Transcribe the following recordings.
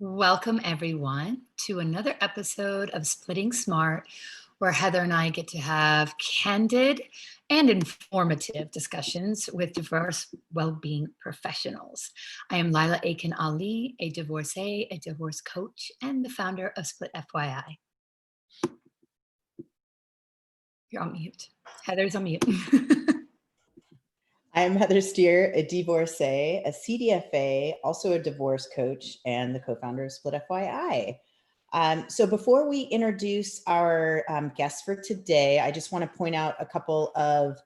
Welcome, everyone, to another episode of Splitting Smart, where Heather and I get to have candid and informative discussions with diverse well-being professionals. I am Lila Aiken Ali, a divorcee, a divorce coach, and the founder of Split.fyi. You're on mute. Heather's on mute. I'm Heather Steer, a divorcee, a CDFA, also a divorce coach, and the co-founder of Split.fyi. So before we introduce our guests for today, I just want to point out a couple of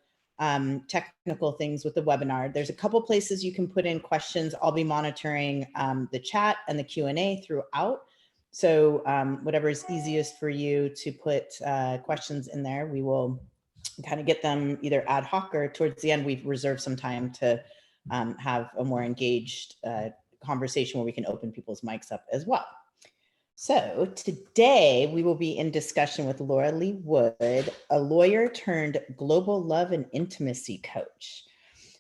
technical things with the webinar. There's a couple places you can put in questions. I'll be monitoring the chat and the Q&A throughout. So whatever is easiest for you to put questions in there, we will kind of get them either ad hoc or towards the end. We've reserved some time to have a more engaged conversation where we can open people's mics up as well. So today we will be in discussion with Laura Lee Wood, a lawyer turned global love and intimacy coach.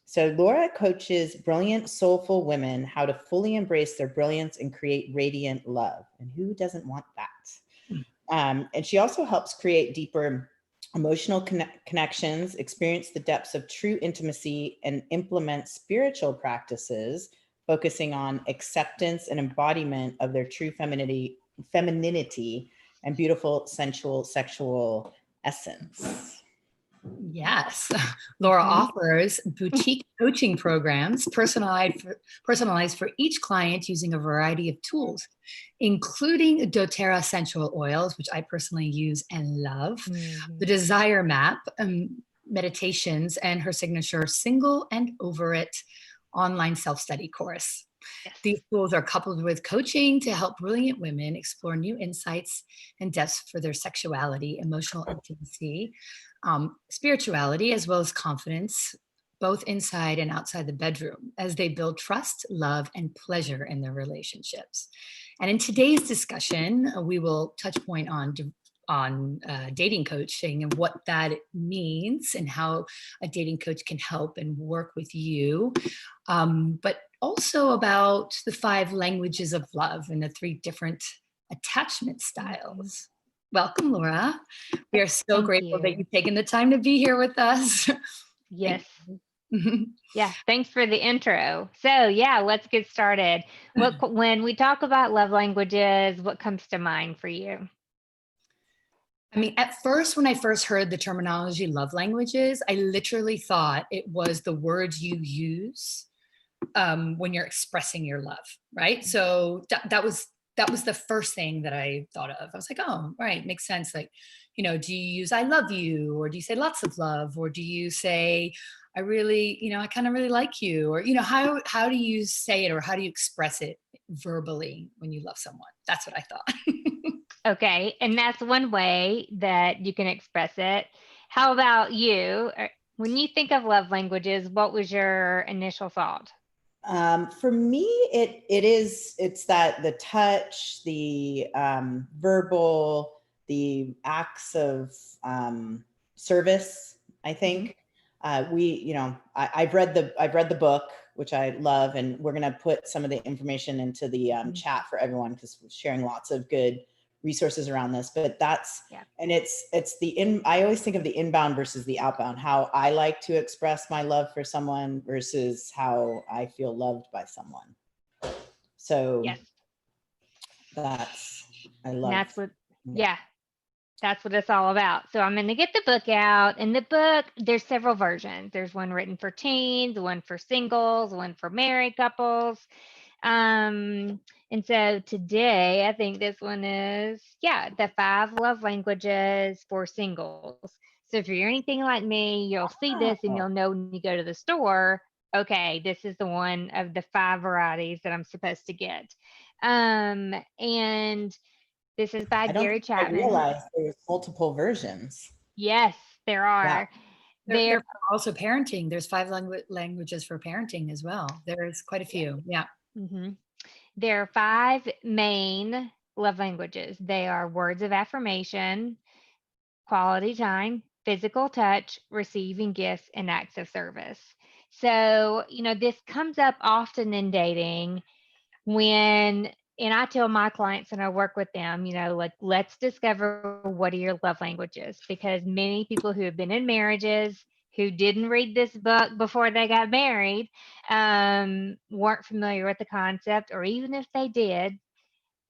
So Laura coaches brilliant, soulful women how to fully embrace their brilliance and create radiant love. And who doesn't want that? And she also helps create deeper emotional connections, experience the depths of true intimacy, and implement spiritual practices focusing on acceptance and embodiment of their true femininity and beautiful, sensual, sexual essence. Yes, Laura offers boutique coaching programs personalized for each client using a variety of tools, including doTERRA essential oils, which I personally use and love, the Desire Map, meditations, and her signature Single and Over It online self-study course. Yes. These tools are coupled with coaching to help brilliant women explore new insights and depths for their sexuality, emotional intimacy, spirituality, as well as confidence, both inside and outside the bedroom, as they build trust, love, and pleasure in their relationships. And in today's discussion, we will touch point on dating coaching and what that means and how a dating coach can help and work with you, but also about the 5 languages of love and the 3 different attachment styles. Welcome, Laura. We are so grateful that you've taken the time to be here with us. Yes. Yeah, thanks for the intro. So yeah, let's get started. When we talk about love languages, what comes to mind for you? I mean, at first, when I first heard the terminology love languages, I literally thought it was the words you use when you're expressing your love, right? So that was the first thing that I thought of. I was like, oh, right, makes sense. Like, do you use I love you, or do you say lots of love, or do you say I really, I kind of really like you, or how do you say it, or how do you express it verbally when you love someone? That's what I thought. Okay, and that's one way that you can express it. How about you? When you think of love languages, what was your initial thought? For me, it's that the touch, the verbal, the acts of service. I think I've read the book, which I love, and we're gonna put some of the information into the chat for everyone because we're sharing lots of good resources around this. But and I always think of the inbound versus the outbound, how I like to express my love for someone versus how I feel loved by someone. So yes, that's what it's all about. So I'm going to get the book out. In the book, there's several versions. There's one written for teens, one for singles, one for married couples. And so today, I think this one is, the 5 love languages for singles. So if you're anything like me, you'll see this and you'll know when you go to the store, okay, this is the one of the 5 varieties that I'm supposed to get. And this is by Gary Chapman. I realized there's multiple versions. Yes, there are. Yeah. There also parenting. There's 5 languages for parenting as well. There's quite a few. Yeah. Mm-hmm. There are 5 main love languages. They are words of affirmation, quality time, physical touch, receiving gifts, and acts of service. So, this comes up often in dating when and I tell my clients and I work with them, like, let's discover what are your love languages, because many people who have been in marriages who didn't read this book before they got married weren't familiar with the concept, or even if they did,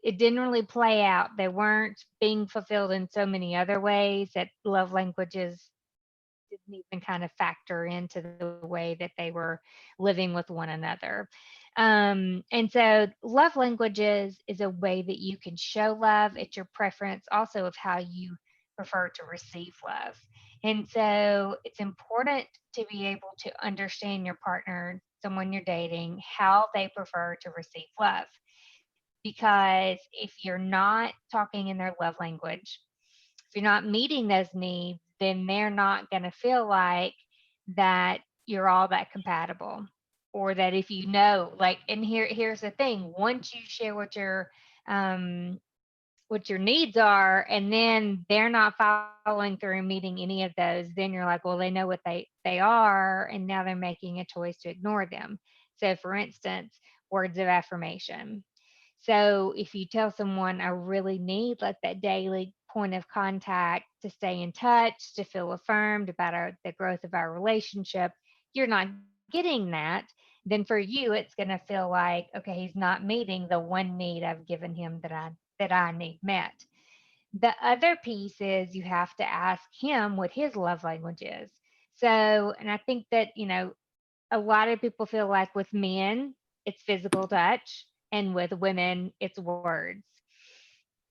it didn't really play out. They weren't being fulfilled in so many other ways that love languages didn't even kind of factor into the way that they were living with one another. And so, love languages is a way that you can show love. It's your preference also of how you prefer to receive love. And so, it's important to be able to understand your partner, someone you're dating, how they prefer to receive love. Because if you're not talking in their love language, if you're not meeting those needs, then they're not going to feel like that you're all that compatible. Or that if you know, like, and here's the thing: once you share um, what your needs are, and then they're not following through and meeting any of those, then you're like, well, they know what they are, and now they're making a choice to ignore them. So, for instance, words of affirmation. So if you tell someone, I really need like that daily point of contact to stay in touch, to feel affirmed about the growth of our relationship, you're not getting that, then for you it's going to feel like, okay, he's not meeting the one need I've given him that I need met. The other piece is you have to ask him what his love language is. So, and I think that, a lot of people feel like with men, it's physical touch, and with women, it's words.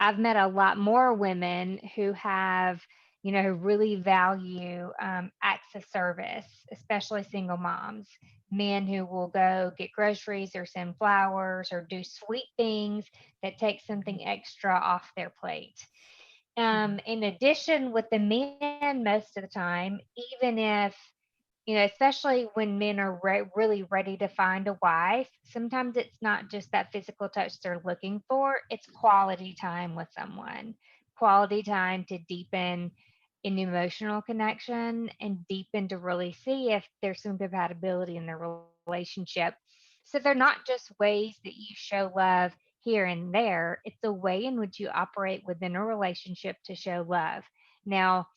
I've met a lot more women who have, who really value acts of service, especially single moms. Men who will go get groceries or send flowers or do sweet things that take something extra off their plate. In addition, with the men, most of the time, even if especially when men are really ready to find a wife, sometimes it's not just that physical touch they're looking for, it's quality time with someone, quality time to deepen an emotional connection and deepen to really see if there's some compatibility in their relationship. So they're not just ways that you show love here and there, it's a way in which you operate within a relationship to show love. Now,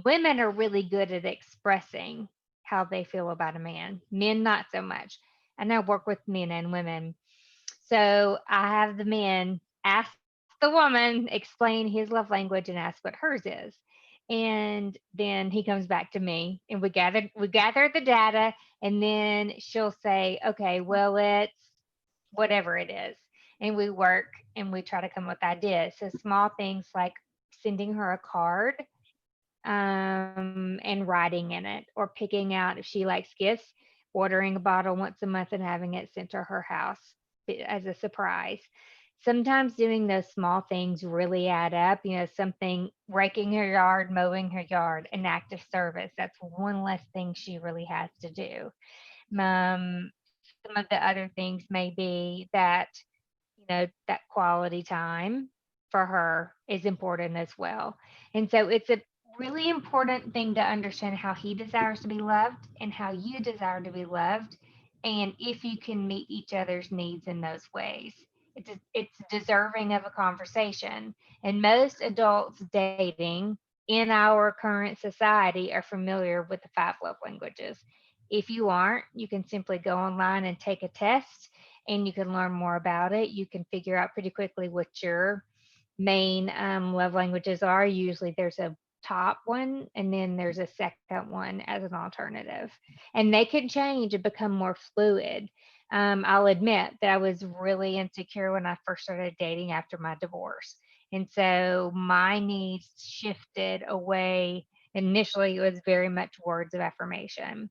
women are really good at expressing how they feel about a man, men not so much. And I work with men and women. So I have the men ask the woman, explain his love language and ask what hers is. And then he comes back to me and we gather the data, and then she'll say, okay, well, it's whatever it is. And we work and we try to come up with ideas. So small things like sending her a card and writing in it, or picking out if she likes gifts, ordering a bottle once a month and having it sent to her house as a surprise. Sometimes doing those small things really add up. Something, raking her yard, mowing her yard, an act of service. That's one less thing she really has to do. Some of the other things may be that that quality time for her is important as well. And so it's a really important thing to understand how he desires to be loved and how you desire to be loved. And if you can meet each other's needs in those ways, it's deserving of a conversation. And most adults dating in our current society are familiar with the five love languages. If you aren't, you can simply go online and take a test and you can learn more about it. You can figure out pretty quickly what your main love languages are. Usually there's a top one and then there's a second one as an alternative. And they can change and become more fluid. I'll admit that I was really insecure when I first started dating after my divorce. And so my needs shifted away. Initially, it was very much words of affirmation.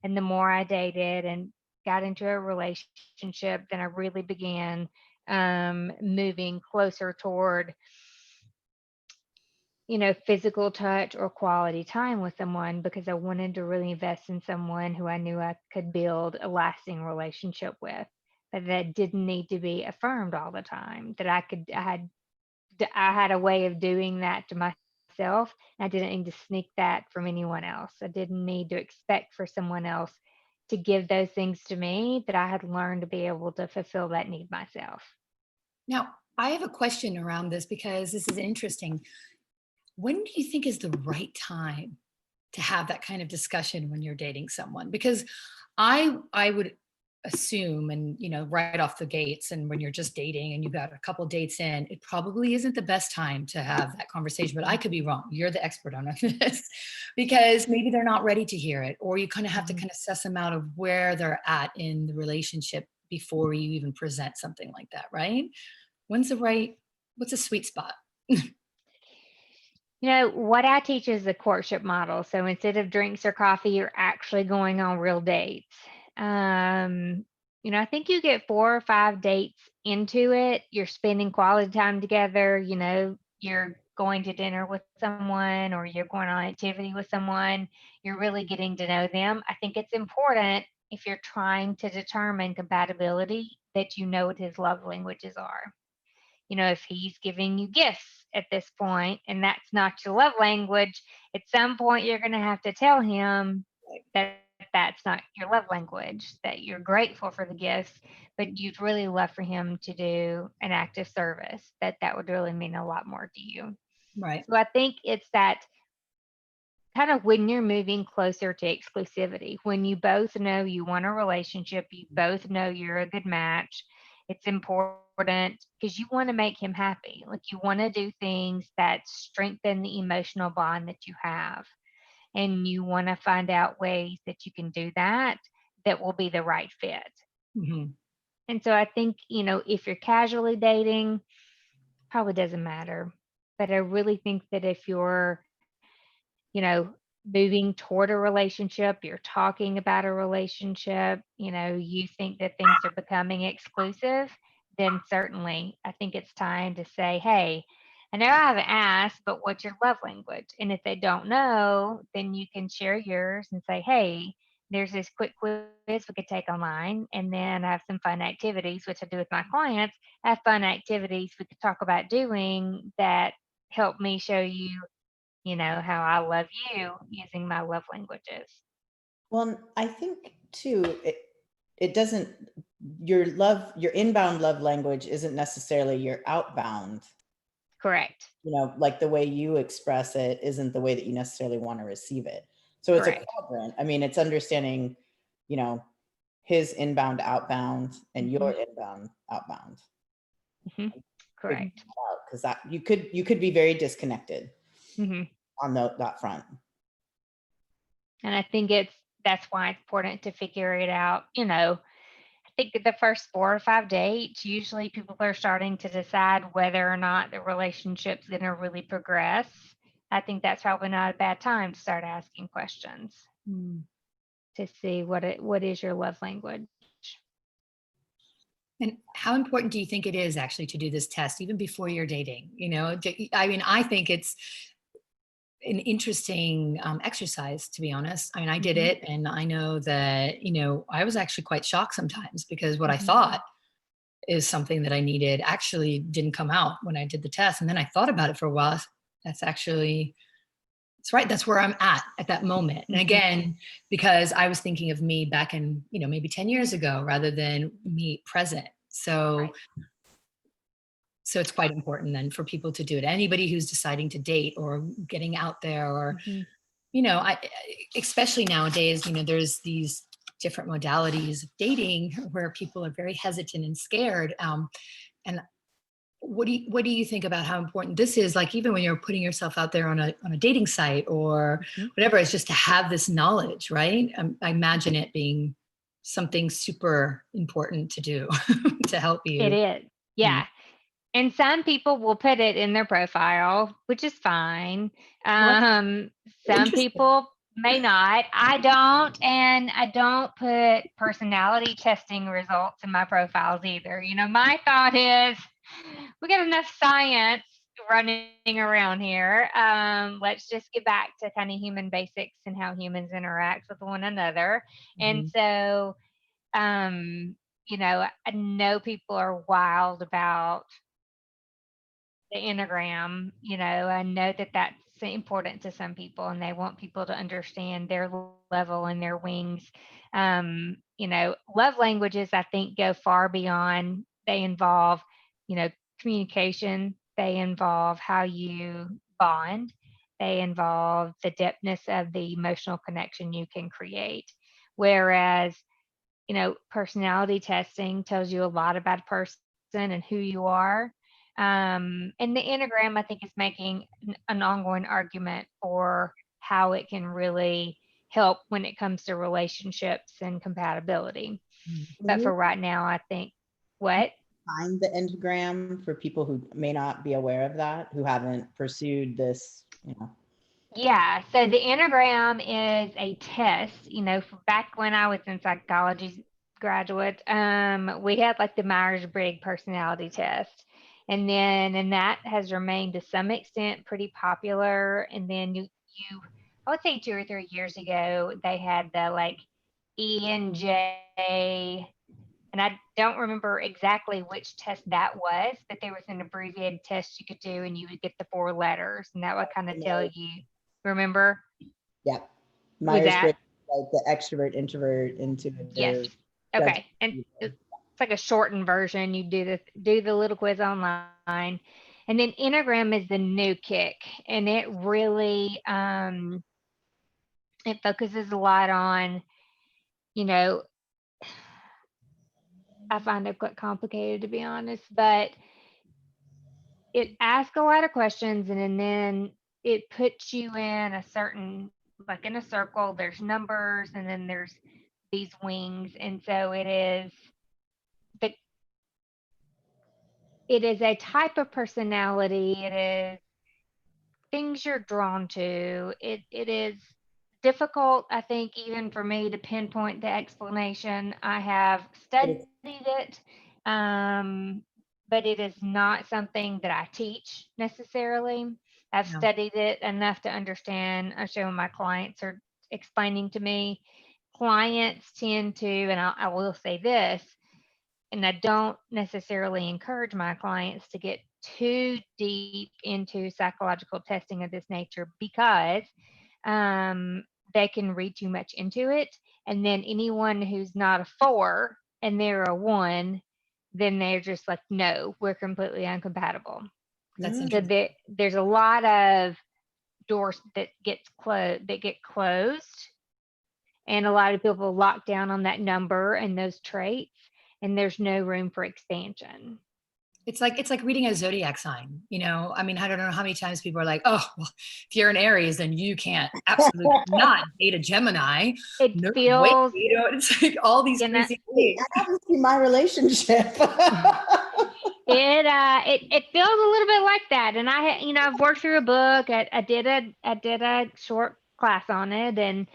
And the more I dated and got into a relationship, then I really began moving closer toward, physical touch or quality time with someone, because I wanted to really invest in someone who I knew I could build a lasting relationship with, but that didn't need to be affirmed all the time. That I had a way of doing that to myself. I didn't need to sneak that from anyone else. I didn't need to expect for someone else to give those things to me, that I had learned to be able to fulfill that need myself. Now, I have a question around this because this is interesting. When do you think is the right time to have that kind of discussion when you're dating someone? Because I would assume, and right off the gates, and when you're just dating and you've got a couple dates in, it probably isn't the best time to have that conversation. But I could be wrong. You're the expert on this, because maybe they're not ready to hear it, or you kind of have to kind of suss them out of where they're at in the relationship before you even present something like that, right? What's a sweet spot? What I teach is the courtship model. So instead of drinks or coffee, you're actually going on real dates. I think you get 4 or 5 dates into it. You're spending quality time together. You're going to dinner with someone or you're going on activity with someone. You're really getting to know them. I think it's important if you're trying to determine compatibility that you know what his love languages are. If he's giving you gifts at this point and that's not your love language, at some point you're going to have to tell him that that's not your love language, that you're grateful for the gifts, but you'd really love for him to do an act of service, that would really mean a lot more to you. Right. So I think it's that kind of when you're moving closer to exclusivity, when you both know you want a relationship, you both know you're a good match, it's important because you want to make him happy. Like you want to do things that strengthen the emotional bond that you have. And you want to find out ways that you can do that that will be the right fit. Hmm. And so I think, if you're casually dating, probably doesn't matter. But I really think that if you're you know, moving toward a relationship, you're talking about a relationship, you think that things are becoming exclusive, then certainly I think it's time to say, hey, I know I haven't asked, but what's your love language? And if they don't know, then you can share yours and say, hey, there's this quick quiz we could take online, and then I have some fun activities, which I do with my clients. I have fun activities we could talk about doing that help me show you how I love you using my love languages. Well, I think too, it doesn't, your inbound love language isn't necessarily your outbound, Correct. like the way you express it isn't the way that you necessarily want to receive it. So it's a Correct. quadrant. I mean, it's understanding, you know, his inbound, outbound, and your inbound, outbound. Hmm. Correct. Because that you could be very disconnected Hmm. on that front. And I think that's why it's important to figure it out. I think the first 4 or 5 dates, usually people are starting to decide whether or not the relationship's going to really progress. I think that's probably not a bad time to start asking questions to see what is your love language. And how important do you think it is actually to do this test even before you're dating? I mean, I think it's an interesting exercise, to be honest. I mean, I did it, and I know that, I was actually quite shocked sometimes because what I thought is something that I needed actually didn't come out when I did the test. And then I thought about it for a while. That's right. That's where I'm at that moment. And again, because I was thinking of me back in, maybe 10 years ago rather than me present. So, Right. so it's quite important then for people to do it. Anybody who's deciding to date or getting out there or, I, especially nowadays, there's these different modalities of dating where people are very hesitant and scared. And what do you think about how important this is? Like even when you're putting yourself out there on a dating site or whatever, it's just to have this knowledge, right? I imagine it being something super important to do to help It you. is. Yeah. And some people will put it in their profile, which is fine. Well, Some interesting. people may not. I don't, and I don't put personality testing results in my profiles either. My thought is we got enough science running around here. Let's just get back to kind of human basics and how humans interact with one another. And so, I know people are wild about the Enneagram. I know that that's important to some people and they want people to understand their level and their wings. Love languages, I think, go far beyond. They involve communication. They involve how you bond. They involve the depthness of the emotional connection you can create. Whereas, personality testing tells you a lot about a person and who you are. And the Enneagram, I think, is making an ongoing argument for how it can really help when it comes to relationships and compatibility. But for right now, I think, what? Find the Enneagram for people who may not be aware of that, who haven't pursued this, Yeah, so the Enneagram is a test. Back when I was in psychology graduate, we had like the Myers-Briggs personality test. And that has remained to some extent pretty popular. And then I would say 2 or 3 years ago, they had the like ENJ, and I don't remember exactly which test that was, but there was an abbreviated test you could do, and you would get the 4 letters, and that would kind of tell you. Remember? Yeah. Myers-Briggs, like the extrovert, introvert, intuitive. Yes. Okay. And it's like a shortened version. You do the little quiz online. And then Enneagram is the new kick. And it really it focuses a lot on, I find it quite complicated, to be honest, but it asks a lot of questions, and then it puts you in a certain, like in a circle, there's numbers, and then there's these wings. And so it is a type of personality. It is things you're drawn to. It is difficult, I think, even for me to pinpoint the explanation. I have studied it, but it is not something that I teach necessarily. I've studied it enough to understand. I show my clients are explaining to me. Clients tend to, and I will say this, and I don't necessarily encourage my clients to get too deep into psychological testing of this nature, because they can read too much into it. And then anyone who's not a 4 and they're a 1, then they're just like, no, we're completely uncompatible. That's So interesting. there's a lot of doors that get closed, and a lot of people lock down on that number and those traits, and there's no room for expansion. It's like reading a zodiac sign, I mean, I don't know how many times people are like, oh, well, if you're an Aries, then you can't absolutely not date a Gemini. It No, feels, wait, it's like all these crazy things. That happens to be my relationship. it feels a little bit like that. And I've worked through a book. I did a short class on it, and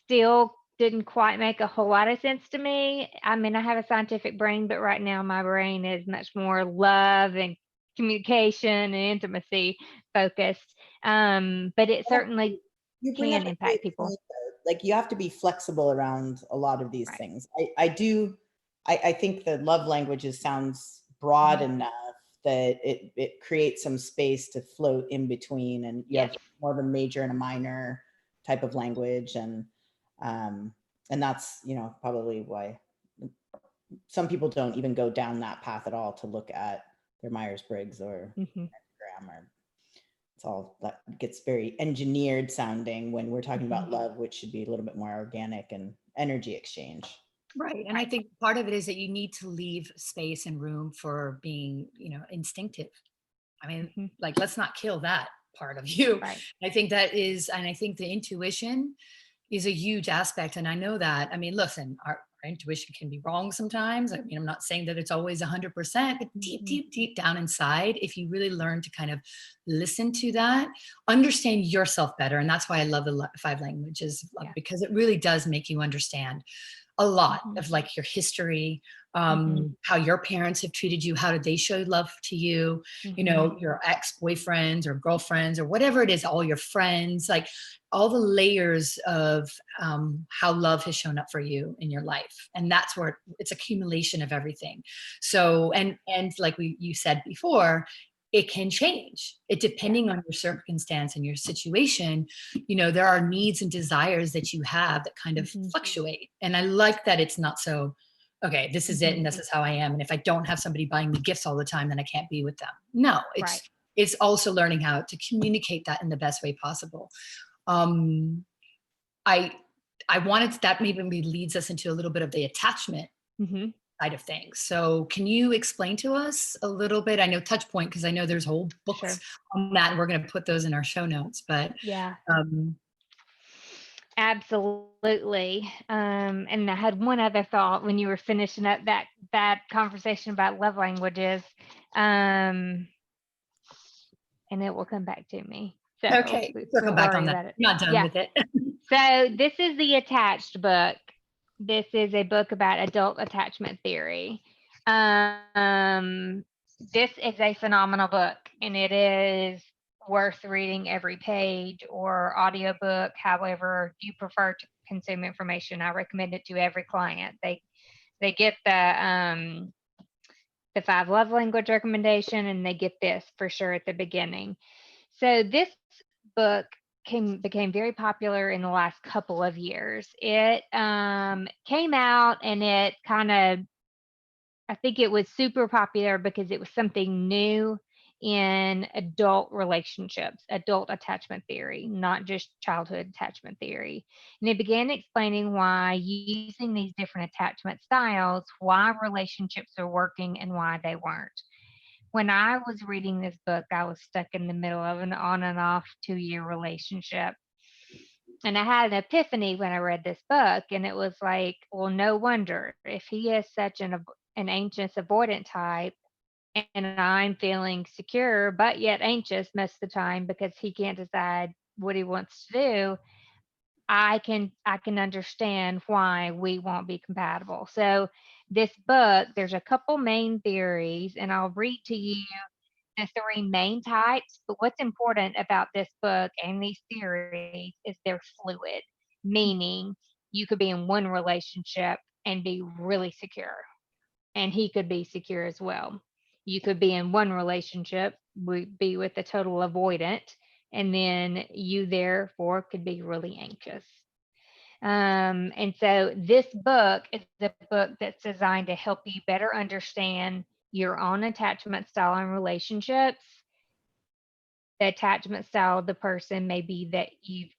still didn't quite make a whole lot of sense to me. I mean, I have a scientific brain, but right now my brain is much more love and communication and intimacy focused. But it certainly can impact people. Like, you have to be flexible around a lot of these Right. things. I think the love languages sounds broad enough that it creates some space to float in between, and you have more of a major and a minor type of language. And that's, probably why some people don't even go down that path at all, to look at their Myers-Briggs or Enneagram, or it's all that gets very engineered sounding when we're talking about love, which should be a little bit more organic and energy exchange. Right. And I think part of it is that you need to leave space and room for being, instinctive. I mean, like, let's not kill that part of you. Right. I think that is, and I think the intuition is a huge aspect. And I know that, I mean, listen, our intuition can be wrong sometimes. I mean, I'm not saying that it's always 100%, but deep down inside, if you really learn to kind of listen to that, understand yourself better. And that's why I love the 5 languages, because it really does make you understand a lot of like your history, how your parents have treated you, how did they show love to you, your ex-boyfriends or girlfriends or whatever it is, all your friends, like all the layers of how love has shown up for you in your life. And that's where it's accumulation of everything. So, and like you said before, it can change it depending on your circumstance and your situation. There are needs and desires that you have that kind of fluctuate. And I like that it's not so okay, this is it and this is how I am. And if I don't have somebody buying me gifts all the time, then I can't be with them. No, Right. it's also learning how to communicate that in the best way possible. Um, I I wanted that maybe leads us into a little bit of the attachment Mm-hmm. side of things. So can you explain to us a little bit? I know touch point because I know there's whole books Sure. on that and we're going to put those in our show notes, but Yeah. um, Absolutely. And I had one other thought when you were finishing up that conversation about love languages, and it will come back to me. So okay, circle don't back on worry that. about it. I'm not done Yeah. with it. So this is the attached book. This is a book about adult attachment theory. Um, this is a phenomenal book, and it is worth reading every page or audiobook, however you prefer to consume information. I recommend it to every client. They get the 5 love language recommendation, and they get this for sure at the beginning. So this book became very popular in the last couple of years. It came out and it kind of, I think it was super popular because it was something new in adult relationships, adult attachment theory, not just childhood attachment theory. And it began explaining why using these different attachment styles, why relationships are working and why they weren't. When I was reading this book, I was stuck in the middle of an on and off 2-year relationship. And I had an epiphany when I read this book, and it was like, well, no wonder if he is such an anxious avoidant type, and I'm feeling secure, but yet anxious most of the time because he can't decide what he wants to do. I can understand why we won't be compatible. So this book, there's a couple main theories, and I'll read to you the 3 main types. But what's important about this book and these theories is they're fluid, meaning you could be in one relationship and be really secure, and he could be secure as well. You could be in one relationship, be with a total avoidant, and then you therefore could be really anxious. And so this book is a book that's designed to help you better understand your own attachment style and relationships. The attachment style of the person maybe that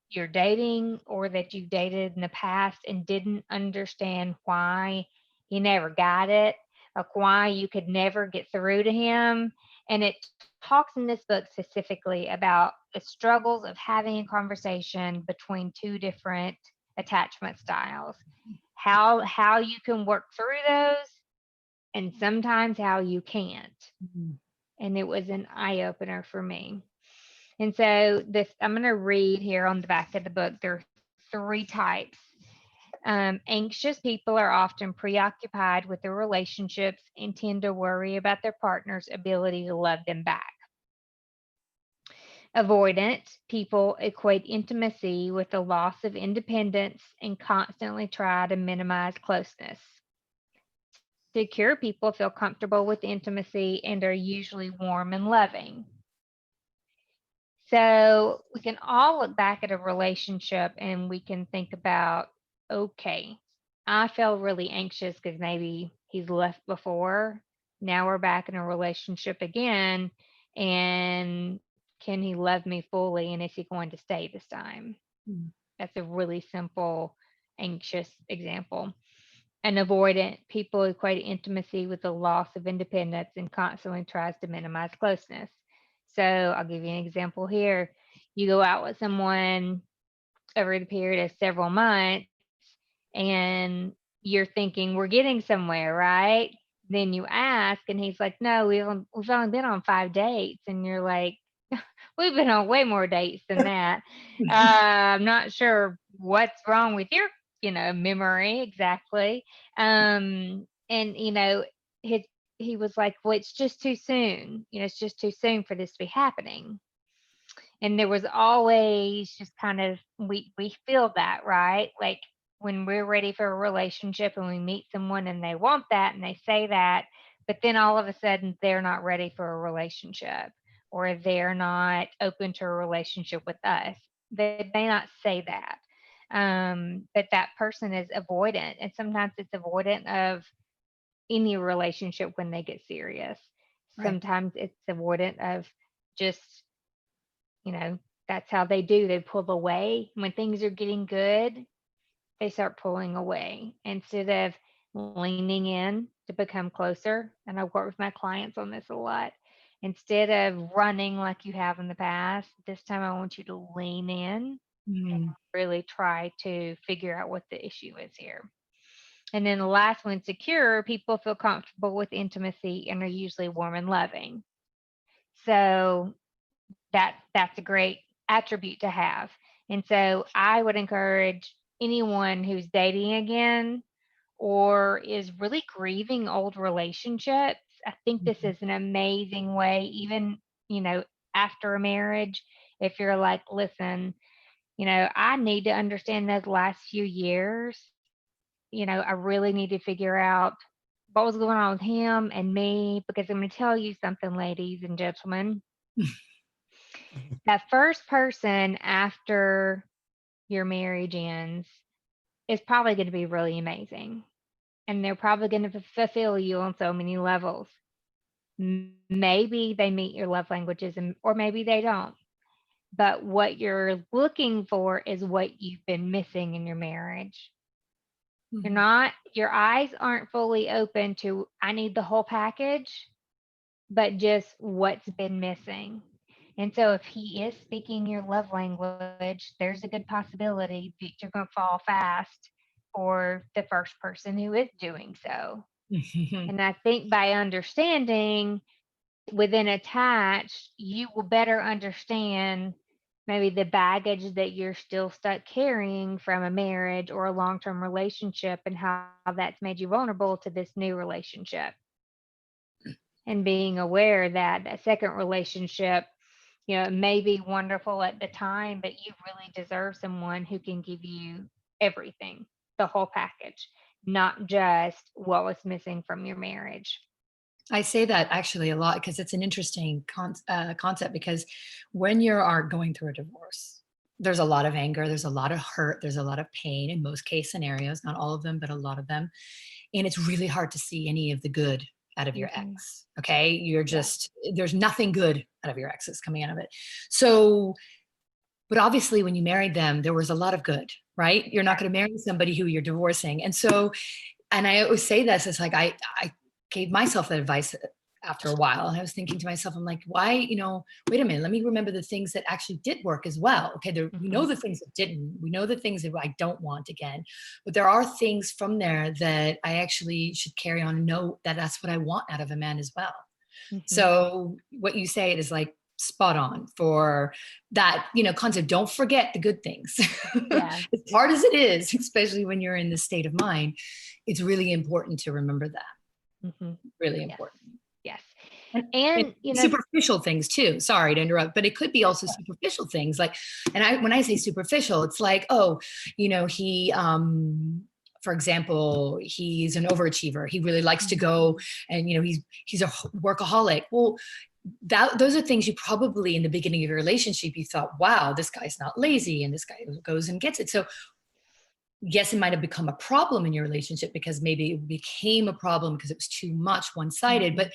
you're dating or that you've dated in the past and didn't understand why he never got it, like why you could never get through to him. And it talks in this book specifically about the struggles of having a conversation between 2 different attachment styles, how you can work through those, and sometimes how you can't. And it was an eye opener for me. And so this, I'm going to read here on the back of the book. There are 3 types. Anxious people are often preoccupied with their relationships and tend to worry about their partner's ability to love them back. Avoidant people equate intimacy with the loss of independence and constantly try to minimize closeness. Secure people feel comfortable with intimacy and are usually warm and loving. So we can all look back at a relationship and we can think about, okay, I felt really anxious because maybe he's left before. Now we're back in a relationship again. And can he love me fully? And is he going to stay this time? That's a really simple, anxious example. An avoidant, people equate intimacy with the loss of independence and constantly tries to minimize closeness. So I'll give you an example here. You go out with someone over the period of several months and you're thinking we're getting somewhere, right? Then you ask and he's like, no, we've only been on 5 dates. And you're like, we've been on way more dates than that. I'm not sure what's wrong with your, memory exactly. And his he was like, well, it's just too soon. It's just too soon for this to be happening. And there was always just kind of we feel that, right? Like when we're ready for a relationship and we meet someone and they want that and they say that, but then all of a sudden they're not ready for a relationship or they're not open to a relationship with us. They may not say that. But that person is avoidant, and sometimes it's avoidant of any relationship when they get serious. Right. Sometimes it's avoidant of just, that's how they do. They pull away when things are getting good. They start pulling away instead of leaning in to become closer. And I work with my clients on this a lot. Instead of running like you have in the past, this time I want you to lean in, Mm. really try to figure out what the issue is here. And then the last one, secure, people feel comfortable with intimacy and are usually warm and loving. So that's a great attribute to have. And so I would encourage anyone who's dating again or is really grieving old relationships. I think this is an amazing way, even, after a marriage, if you're like, listen, I need to understand those last few years. I really need to figure out what was going on with him and me, because I'm going to tell you something, ladies and gentlemen. That first person after your marriage ends is probably going to be really amazing. And they're probably going to fulfill you on so many levels. Maybe they meet your love languages, or maybe they don't. But what you're looking for is what you've been missing in your marriage. Your eyes aren't fully open to, I need the whole package, but just what's been missing. And so if he is speaking your love language, there's a good possibility that you're going to fall fast for the first person who is doing so. And I think by understanding within attached, you will better understand maybe the baggage that you're still stuck carrying from a marriage or a long-term relationship, and how that's made you vulnerable to this new relationship. And being aware that a second relationship, it may be wonderful at the time, but you really deserve someone who can give you everything, the whole package, not just what was missing from your marriage. I say that actually a lot because it's an interesting concept, because when you are going through a divorce, there's a lot of anger, there's a lot of hurt, there's a lot of pain in most case scenarios, not all of them, but a lot of them. And it's really hard to see any of the good out of your ex. Okay. You're just, there's nothing good out of your exes coming out of it. So, but obviously when you married them, there was a lot of good, right? You're not going to marry somebody who you're divorcing. And so, and I always say this, it's like, I gave myself that advice after a while. And I was thinking to myself, I'm like, why, wait a minute, let me remember the things that actually did work as well. Okay. We know the things that didn't, we know the things that I don't want again, but there are things from there that I actually should carry on and know that that's what I want out of a man as well. So what you say is like spot on for that, concept. Don't forget the good things. Yeah. As hard as it is, especially when you're in this state of mind, it's really important to remember that. Really important. Yes. And superficial things too. Sorry to interrupt, but it could be also superficial things. Like, when I say superficial, it's like, he, for example, he's an overachiever. He really likes to go, and he's a workaholic. Well, those are things you probably in the beginning of your relationship, you thought, wow, this guy's not lazy, and this guy goes and gets it. So yes, it might have become a problem in your relationship because maybe it became a problem because it was too much one-sided. But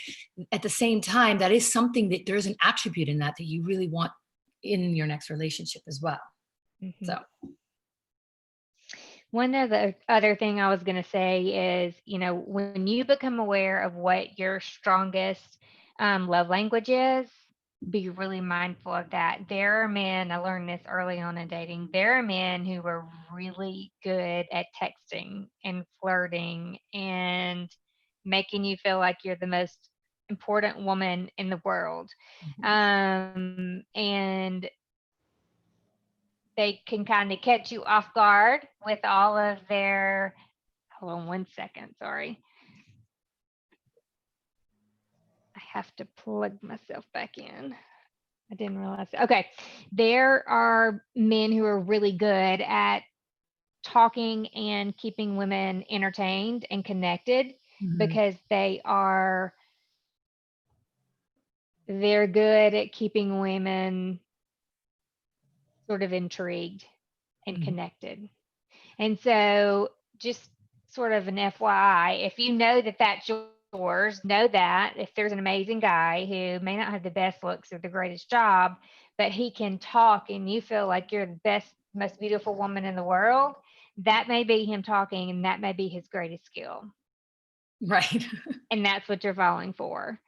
at the same time, that is something that there's an attribute in that you really want in your next relationship as well. So one other thing I was going to say is, when you become aware of what your strongest love language is, be really mindful of that. There are men, I learned this early on in dating, there are men who are really good at texting and flirting and making you feel like you're the most important woman in the world. And they can kind of catch you off guard with all of their, hold on 1 second, sorry. I have to plug myself back in. I didn't realize. Okay. There are men who are really good at talking and keeping women entertained and connected because they're good at keeping women sort of intrigued and connected. And so just sort of an FYI. If you know that that's yours, know that if there's an amazing guy who may not have the best looks or the greatest job, but he can talk and you feel like you're the best, most beautiful woman in the world, that may be him talking and that may be his greatest skill. Right. And that's what you're falling for.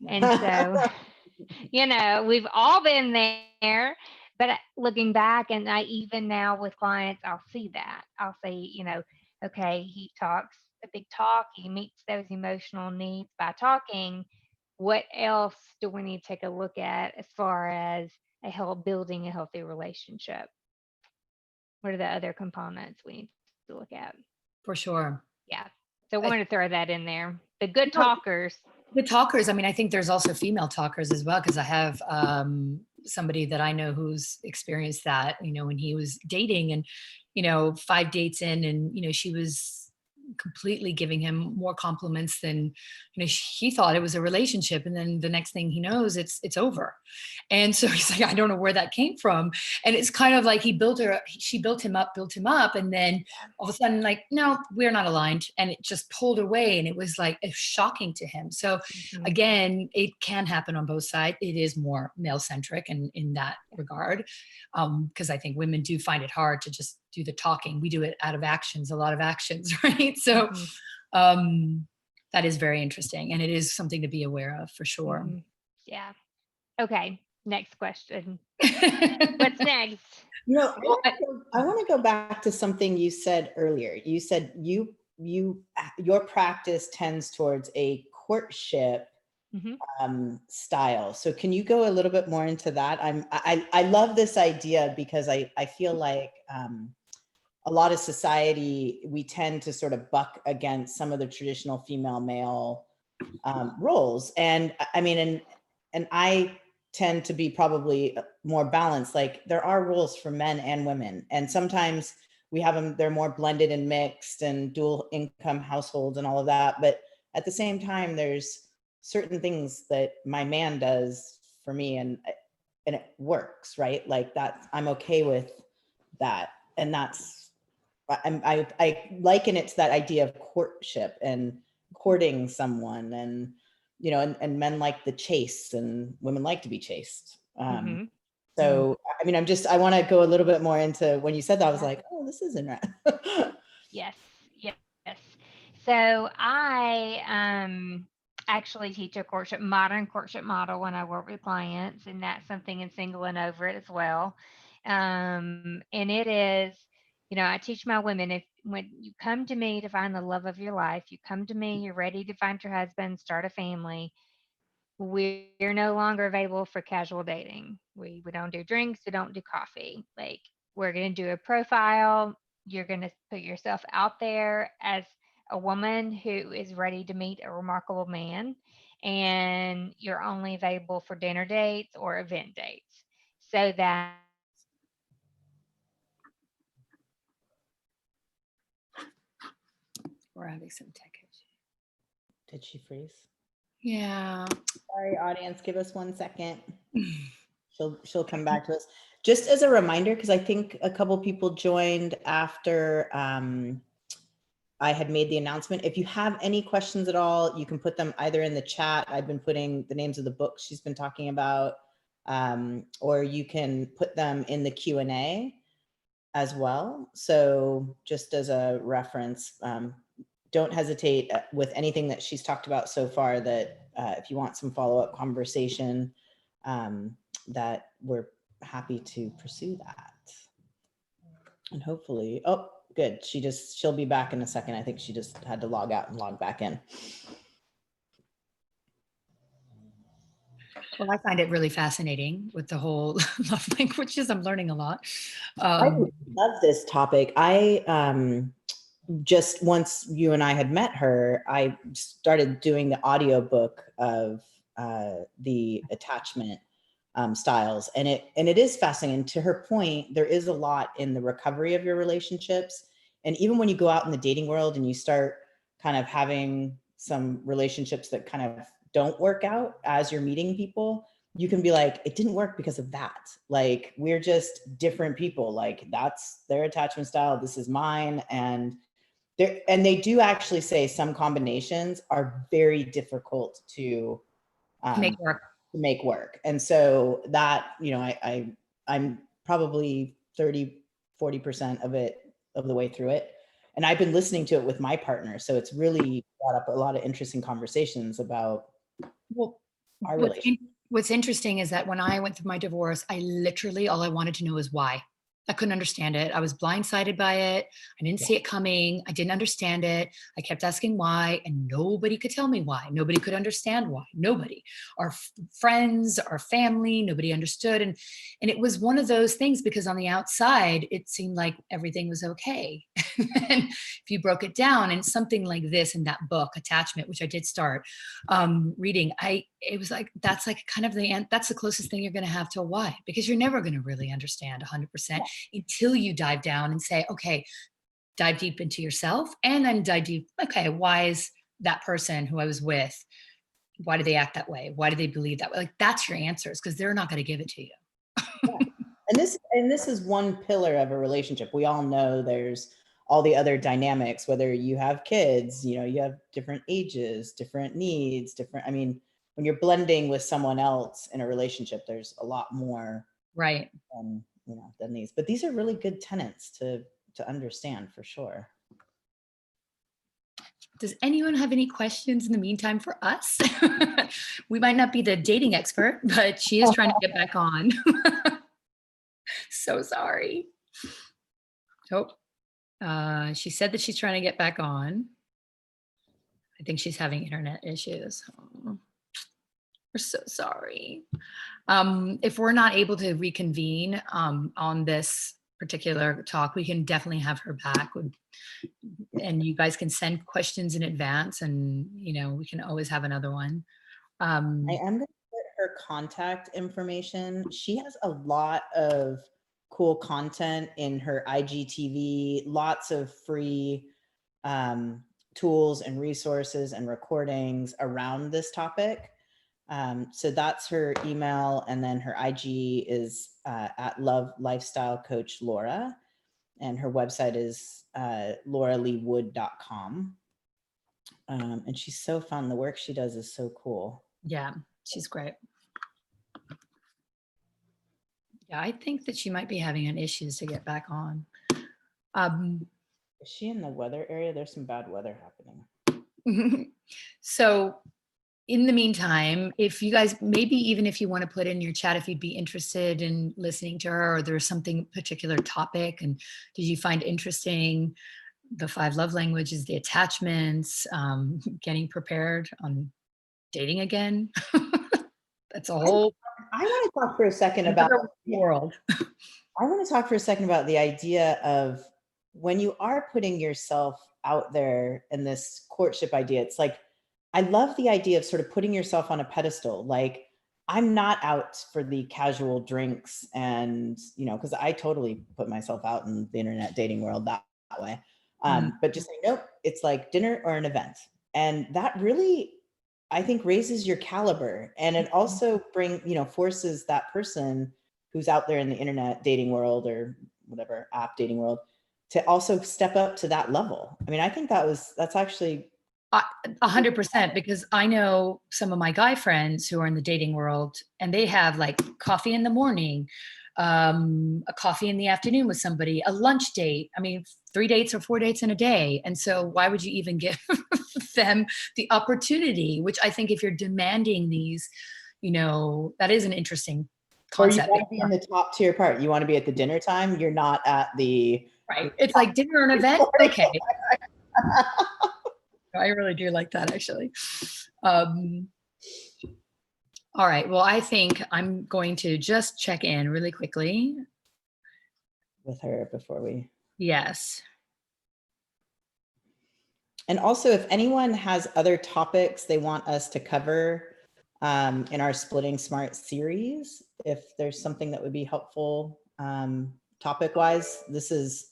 And so, we've all been there, but looking back, and I even now with clients, I'll see that. I'll say, okay, he talks a big talk, he meets those emotional needs by talking. What else do we need to take a look at as far as building a healthy relationship? What are the other components we need to look at? For sure. Yeah. So I wanted to throw that in there. The good No, talkers. the talkers, I mean, I think there's also female talkers as well, because I have somebody that I know who's experienced that, when he was dating and, 5 dates in and, she was completely giving him more compliments than, he thought it was a relationship. And then the next thing he knows, it's over. And so he's like, I don't know where that came from. And it's kind of like she built him up. And then all of a sudden, like, no, we're not aligned. And it just pulled away. And it was like shocking to him. So again, it can happen on both sides. It is more male centric in that regard. Because I think women do find it hard to just do the talking. We do it out of actions, a lot of actions, right? So that is very interesting. And it is something to be aware of for sure. Yeah. Okay. Next question. What's next? I want to go back to something you said earlier. You said your practice tends towards a courtship style. So can you go a little bit more into that? I love this idea because I feel like a lot of society, we tend to sort of buck against some of the traditional female male roles. And I mean, and I tend to be probably more balanced. Like there are roles for men and women. And sometimes we have them, they're more blended and mixed and dual income households and all of that. But at the same time, there's certain things that my man does for me and it works, right? Like that, I'm okay with that. And I liken it to that idea of courtship and courting someone and, and men like the chase and women like to be chased. So, I mean, I want to go a little bit more into when you said that, I was like, oh, this isn't right. Yes. So I actually teach a modern courtship model when I work with clients, and that's something in Single and Over It as well. And it is, I teach my women, when you come to me to find the love of your life, you come to me, you're ready to find your husband, start a family. We're no longer available for casual dating. We don't do drinks, we don't do coffee. Like we're going to do a profile. You're going to put yourself out there as a woman who is ready to meet a remarkable man, and you're only available for dinner dates or event dates, so that We're having some tech issues. Did she freeze? Yeah. Sorry, audience, give us 1 second. She'll come back to us. Just as a reminder, because I think a couple people joined after I had made the announcement. If you have any questions at all, you can put them either in the chat. I've been putting the names of the books she's been talking about, or you can put them in the Q&A as well. So just as a reference, don't hesitate with anything that she's talked about so far, that if you want some follow-up conversation, that we're happy to pursue that. And hopefully, oh, good. She'll be back in a second. I think she just had to log out and log back in. Well, I find it really fascinating with the whole love languages. I'm learning a lot. I love this topic. Just once you and I had met her, I started doing the audiobook of the attachment styles. And it is fascinating. To her point, there is a lot in the recovery of your relationships. And even when you go out in the dating world and you start kind of having some relationships that kind of don't work out as you're meeting people, you can be like, it didn't work because of that. Like, we're just different people. Like, that's their attachment style. This is mine. And And they do actually say some combinations are very difficult to Make work. make work. And so that, you know, I'm probably 30-40% of the way through it. And I've been listening to it with my partner. So it's really brought up a lot of interesting conversations about Well, our relationship. what's interesting is that when I went through my divorce, I literally, all I wanted to know was why. I couldn't understand it. I was blindsided by it. I didn't see it coming. I didn't understand it. I kept asking why, and nobody could tell me why. Nobody could understand why. Nobody. Our friends, our family, nobody understood. And it was one of those things, because on the outside, it seemed like everything was okay. And if you broke it down, and something like this in that book, Attachment, which I did start reading, it was like, that's like kind of that's the closest thing you're going to have to a why, because you're never going to really understand 100% until you dive down and say, okay, dive deep into yourself, and then dive deep. Okay, why is that person who I was with, why do they act that way? Why do they believe that way? Like, that's your answers, because they're not going to give it to you. Yeah. And this is one pillar of a relationship. We all know there's all the other dynamics, whether you have kids, you know, you have different ages, different needs, different, I mean, when you're blending with someone else in a relationship, there's a lot more, Right. You know, than these. But these are really good tenets to understand, for sure. Does anyone have any questions in the meantime for us? We might not be the dating expert, but she is trying to get back on. So sorry. Oh, she said that she's trying to get back on. I think she's having internet issues. Oh, we're so sorry. If we're not able to reconvene on this particular talk, we can definitely have her back. And you guys can send questions in advance, and you know, we can always have another one. I am going to put her contact information. She has a lot of cool content in her IGTV, lots of free tools and resources and recordings around this topic. So that's her email. And then her IG is at Love Lifestyle Coach Laura. And her website is lauraleewood.com. And she's so fun. The work she does is so cool. Yeah, she's great. Yeah, I think that she might be having an issues to get back on. Is she in the weather area? There's some bad weather happening. So in the meantime, if you guys, maybe even if you want to put in your chat, if you'd be interested in listening to her, or there's something particular topic, and did you find interesting the 5 love languages, the attachments, getting prepared on dating again? That's a whole. I want to talk for a second about world. I want to talk for a second about the idea of when you are putting yourself out there in this courtship idea. It's like, I love the idea of sort of putting yourself on a pedestal. Like, I'm not out for the casual drinks, and, you know, because I totally put myself out in the internet dating world that way. But just say, nope, it's like dinner or an event. And that really, I think, raises your caliber. And it also forces that person who's out there in the internet dating world, or whatever app dating world, to also step up to that level. I mean, I think that's actually 100%, because I know some of my guy friends who are in the dating world, and they have like coffee in the morning, a coffee in the afternoon with somebody, a lunch date. I mean, 3 dates or 4 dates in a day. And so why would you even give them the opportunity? Which I think if you're demanding these, you know, that is an interesting concept. Or you want to be in the top tier part. You want to be at the dinner time. You're not at the right. It's like dinner or an event. Okay. I really do like that, actually. All right. Well, I think I'm going to just check in really quickly with her before we. Yes. And also, if anyone has other topics they want us to cover in our Splitting Smart series, if there's something that would be helpful topic-wise, this is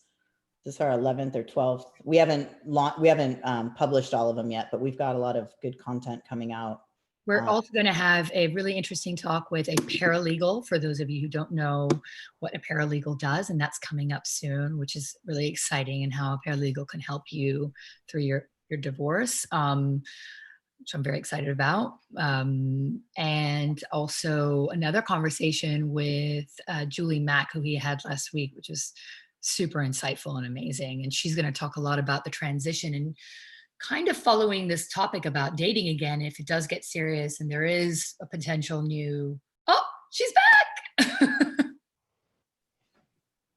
our 11th or 12th. We haven't published all of them yet, but we've got a lot of good content coming out We're also going to have a really interesting talk with a paralegal, for those of you who don't know what a paralegal does, and that's coming up soon, which is really exciting, and how a paralegal can help you through your divorce, which I'm very excited about. And also another conversation with Julie Mack, who we had last week, which was super insightful and amazing. And she's going to talk a lot about the transition and kind of following this topic about dating again, if it does get serious and there is a potential new, oh, she's back.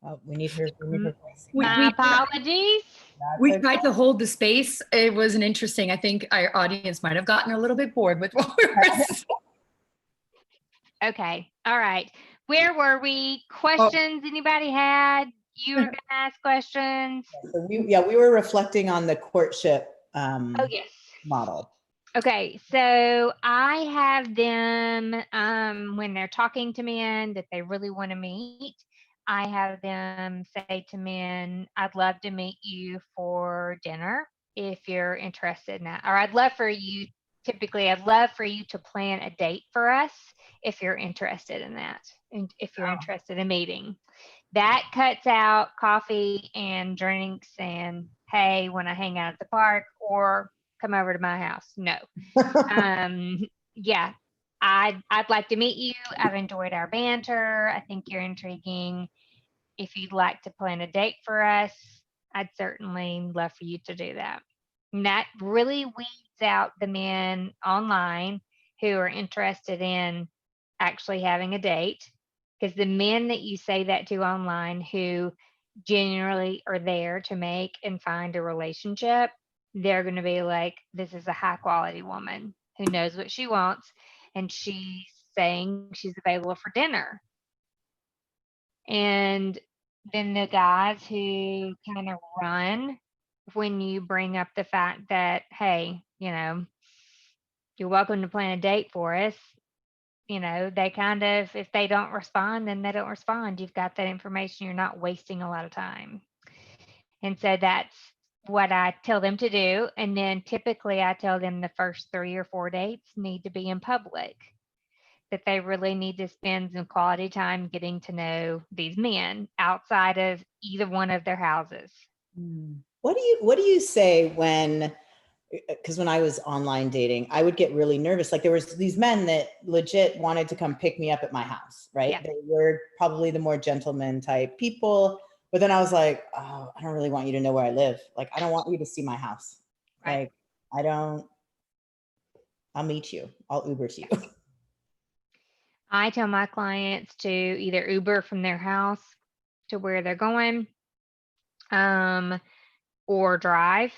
Oh, we need her voice. My apologies. We tried to hold the space. It was an interesting, I think our audience might have gotten a little bit bored with what we were saying. Okay. All right. Where were we? Questions anybody had? You were going to ask questions? So we were reflecting on the courtship Oh, yes. model. Okay, so I have them when they're talking to men that they really want to meet. I have them say to men, I'd love to meet you for dinner if you're interested in that. Or I'd love for you to plan a date for us if you're interested in that, and if you're interested in meeting. That cuts out coffee and drinks and, hey, when I hang out at the park, or come over to my house. No. Yeah, I'd like to meet you. I've enjoyed our banter. I think you're intriguing. If you'd like to plan a date for us, I'd certainly love for you to do that. And that really weeds out the men online who are interested in actually having a date, because the men that you say that to online who generally are there to make and find a relationship, they're going to be like, this is a high quality woman who knows what she wants, and she's saying she's available for dinner. And then the guys who kind of run when you bring up the fact that, hey, you're welcome to plan a date for us, they kind of, if they don't respond, then they don't respond. You've got that information. You're not wasting a lot of time. And so that's what I tell them to do. And then typically I tell them the first 3 or 4 dates need to be in public, that they really need to spend some quality time getting to know these men outside of either one of their houses. What do you say when, because when I was online dating, I would get really nervous. Like there was these men that legit wanted to come pick me up at my house, right? Yeah. They were probably the more gentleman type people. But then I was like, oh, I don't really want you to know where I live. Like, I don't want you to see my house. Right. Like, I'll meet you. I'll Uber to you. I tell my clients to either Uber from their house to where they're going, or drive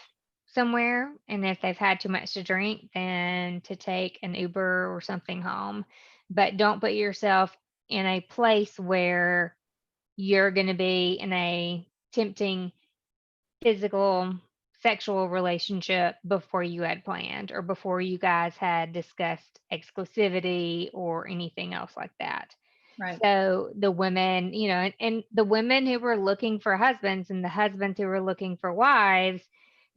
somewhere. And if they've had too much to drink, then to take an Uber or something home. But don't put yourself in a place where you're going to be in a tempting physical, sexual relationship before you had planned, or before you guys had discussed exclusivity or anything else like that. Right. So the women, and the women who were looking for husbands and the husbands who were looking for wives,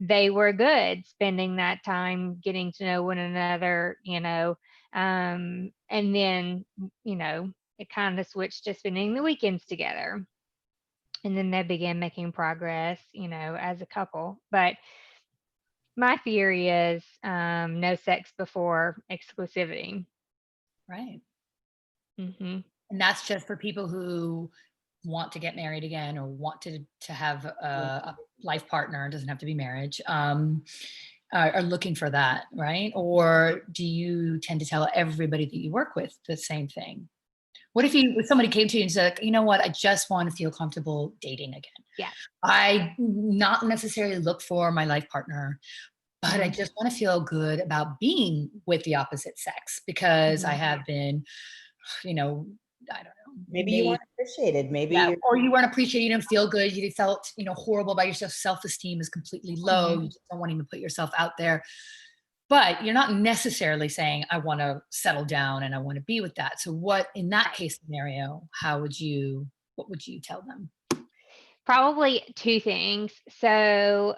they were good spending that time getting to know one another, and then, it kind of switched to spending the weekends together. And then they began making progress, as a couple. But my theory is no sex before exclusivity. Right. Mm-hmm. And that's just for people who want to get married again, or want to have a life partner. It doesn't have to be marriage. Are looking for that, right? Or do you tend to tell everybody that you work with the same thing? What if somebody came to you and said, you know what, I just want to feel comfortable dating again. Yeah. I not necessarily look for my life partner, but I just want to feel good about being with the opposite sex, because I have been, I don't know. Maybe you weren't appreciated. Maybe or you weren't appreciated. You didn't feel good. You felt, horrible about yourself. Self-esteem is completely low. You just don't want to even put yourself out there. But you're not necessarily saying, I want to settle down and I want to be with that. So what, in that case scenario, what would you tell them? Probably 2 things. So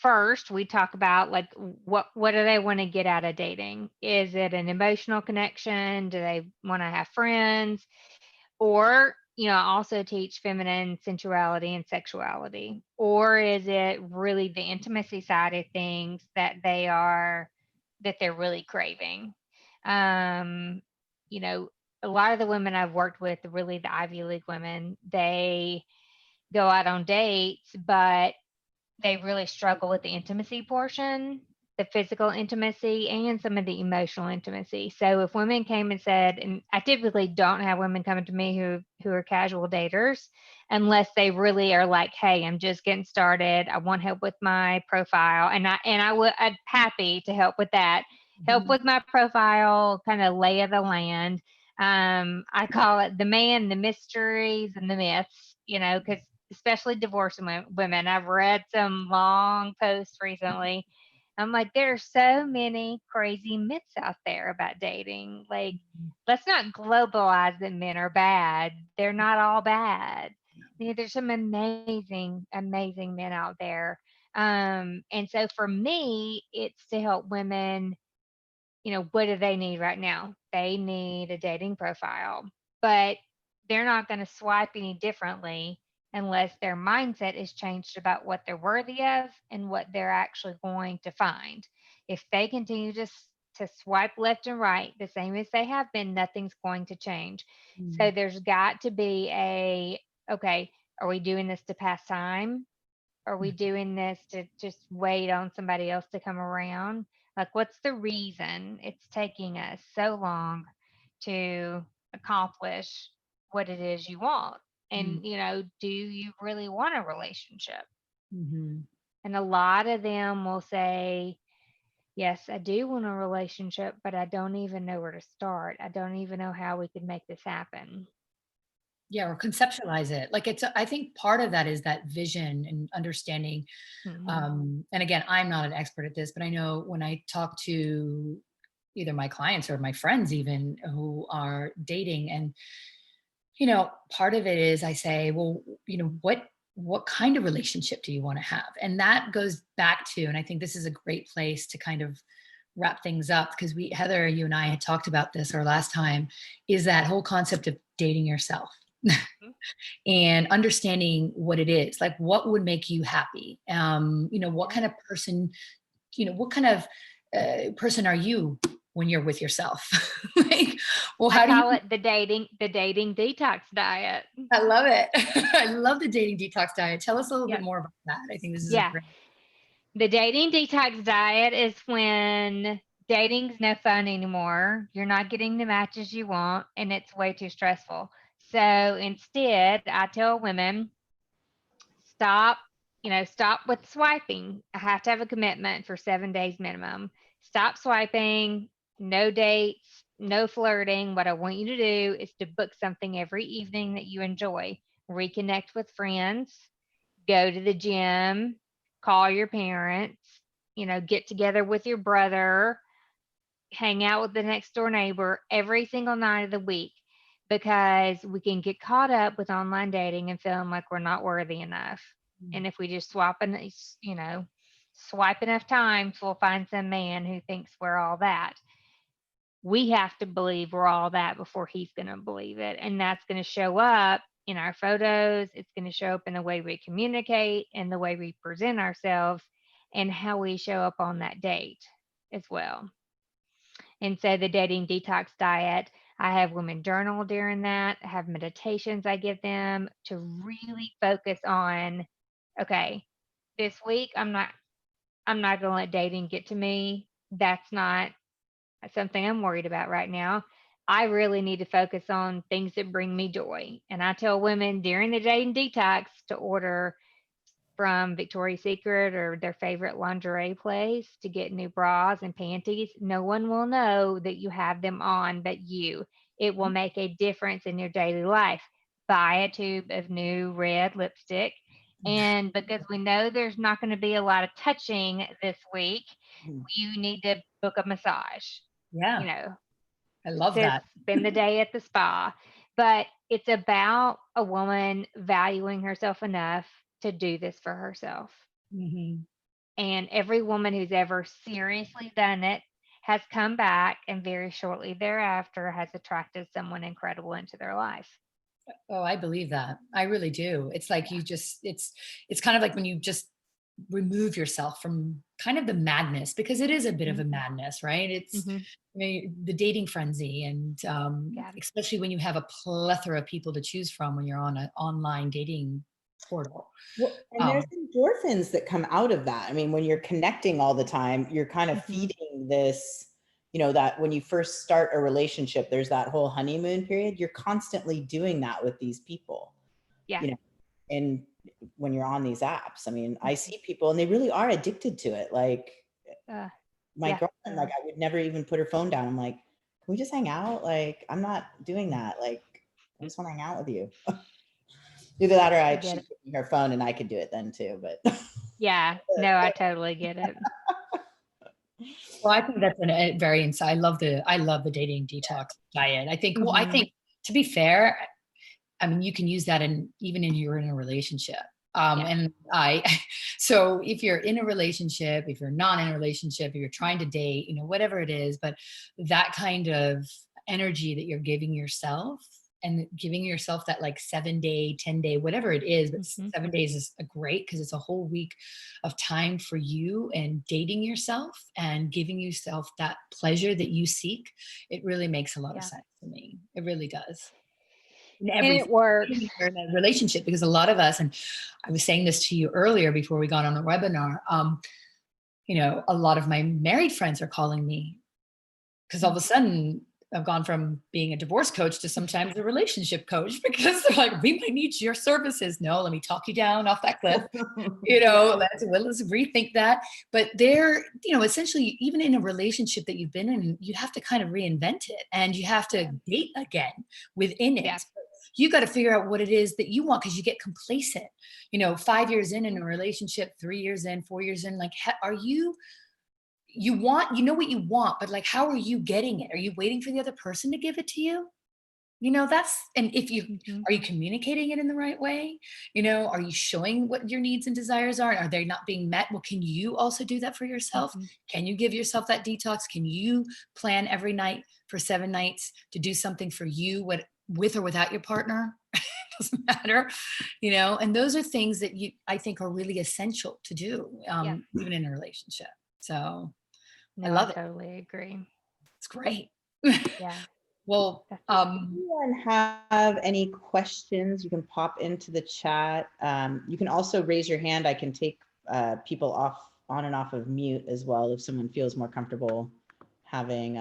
first we talk about like what do they want to get out of dating? Is it an emotional connection? Do they want to have friends? Or, I also teach feminine sensuality and sexuality. Or is it really the intimacy side of things that they're really craving? Um, you know, a lot of the women I've worked with, really the Ivy League women, they go out on dates, but they really struggle with the intimacy portion, the physical intimacy, and some of the emotional intimacy. So if women came and said, and I typically don't have women coming to me who are casual daters, unless they really are like, hey, I'm just getting started. I want help with my profile, I'm happy to help with that. Help with my profile, kind of lay of the land. I call it the man, the mysteries, and the myths. Because especially divorced women. I've read some long posts recently. I'm like, there are so many crazy myths out there about dating. Like, let's not globalize that men are bad. They're not all bad. There's some amazing, amazing men out there. And so for me, it's to help women, what do they need right now? They need a dating profile, but they're not going to swipe any differently unless their mindset is changed about what they're worthy of and what they're actually going to find. If they continue to swipe left and right the same as they have been, nothing's going to change. So there's got to be okay, are we doing this to pass time? Are we doing this to just wait on somebody else to come around? Like, what's the reason it's taking us so long to accomplish what it is you want? And, do you really want a relationship? Mm-hmm. And a lot of them will say, yes, I do want a relationship, but I don't even know where to start. I don't even know how we could make this happen. Yeah, or conceptualize it. Like I think part of that is that vision and understanding. Mm-hmm. And again, I'm not an expert at this, but I know when I talk to either my clients or my friends even who are dating, and part of it is I say, well, what kind of relationship do you want to have? And that goes back to, and I think this is a great place to kind of wrap things up, because Heather, you and I had talked about this our last time, is that whole concept of dating yourself. And understanding what it is, like what would make you happy, what kind of person, what kind of person are you when you're with yourself? Like, well, I how do you? call it the dating detox diet. I love it. I love the dating detox diet. Tell us a little bit Yep. more about that. I think this is a Yeah. great. The dating detox diet is when dating's no fun anymore. You're not getting the matches you want, and it's way too stressful. So instead, I tell women, stop, stop with swiping. I have to have a commitment for 7 days minimum. Stop swiping, no dates, no flirting. What I want you to do is to book something every evening that you enjoy. Reconnect with friends, go to the gym, call your parents, get together with your brother, hang out with the next door neighbor every single night of the week, because we can get caught up with online dating and feeling like we're not worthy enough. And if we just swipe enough times, we'll find some man who thinks we're all that. We have to believe we're all that before he's going to believe it. And that's going to show up in our photos. It's going to show up in the way we communicate and the way we present ourselves and how we show up on that date as well. And so the dating detox diet, I have women journal during that. I have meditations I give them to really focus on, okay, this week I'm not going to let dating get to me. That's not something I'm worried about right now. I really need to focus on things that bring me joy. And I tell women during the dating detox to order from Victoria's Secret or their favorite lingerie place to get new bras and panties. No one will know that you have them on but you. It will make a difference in your daily life. Buy a tube of new red lipstick. And because we know there's not going to be a lot of touching this week, you need to book a massage, Yeah, you know, I love to that. spend the day at the spa. But it's about a woman valuing herself enough to do this for herself. Hmm. And every woman who's ever seriously done it has come back and very shortly thereafter has attracted someone incredible into their life. Oh, I believe that. I really do. It's like you just, it's kind of like when you just remove yourself from kind of the madness, because it is a bit of a madness, right? It's, Mm-hmm. the dating frenzy, and Yeah. especially when you have a plethora of people to choose from when you're on an online dating portal. Well, and there's Um, endorphins that come out of that. I mean, when you're connecting all the time, you're kind of feeding this, that when you first start a relationship, there's that whole honeymoon period. You're constantly doing that with these people, Yeah. and when you're on these apps, I mean, I see people and they really are addicted to it. Like my Yeah. girlfriend, like I would never even put her phone down. I'm like, can we just hang out? Like, I'm not doing that. Like, I just want to hang out with you. Either that or she'd give me her phone and I could do it then too. But Yeah. No, I totally get it. well, I think that's a very inside. I love the dating detox diet. I think, well, I think, to be fair, I mean, you can use that even in you're in a relationship. And so if you're in a relationship, if you're not in a relationship, if you're trying to date, whatever it is, but that kind of energy that you're giving yourself, and giving yourself that like 7-day, 10-day, whatever it is, but 7 days is great because it's a whole week of time for you and dating yourself and giving yourself that pleasure that you seek. It really makes a lot of sense to me. It really does. In And it everything works. in a relationship, because a lot of us, and I was saying this to you earlier before we got on the webinar, a lot of my married friends are calling me because all of a sudden I've gone from being a divorce coach to sometimes a relationship coach, because they're like, we might need your services. No, let me talk you down off that cliff. Let's rethink that. But they're, essentially, even in a relationship that you've been in, you have to kind of reinvent it, and you have to date again within it. Yeah. You got to figure out what it is that you want, because you get complacent, 5 years in a relationship, 3 years in, 4 years in, like, are you what you want, but like, how are you getting it? Are you waiting for the other person to give it to you? And if you, are you communicating it in the right way? Are you showing what your needs and desires are? Are they not being met? Well, can you also do that for yourself? Can you give yourself that detox? Can you plan every night for 7 nights to do something for you, with or without your partner? Doesn't matter, and those are things that I think are really essential to do, even in a relationship. So No, I love it. totally agree. It's great. Yeah. Well, if anyone have any questions, you can pop into the chat. You can also raise your hand. I can take people on and off of mute as well if someone feels more comfortable having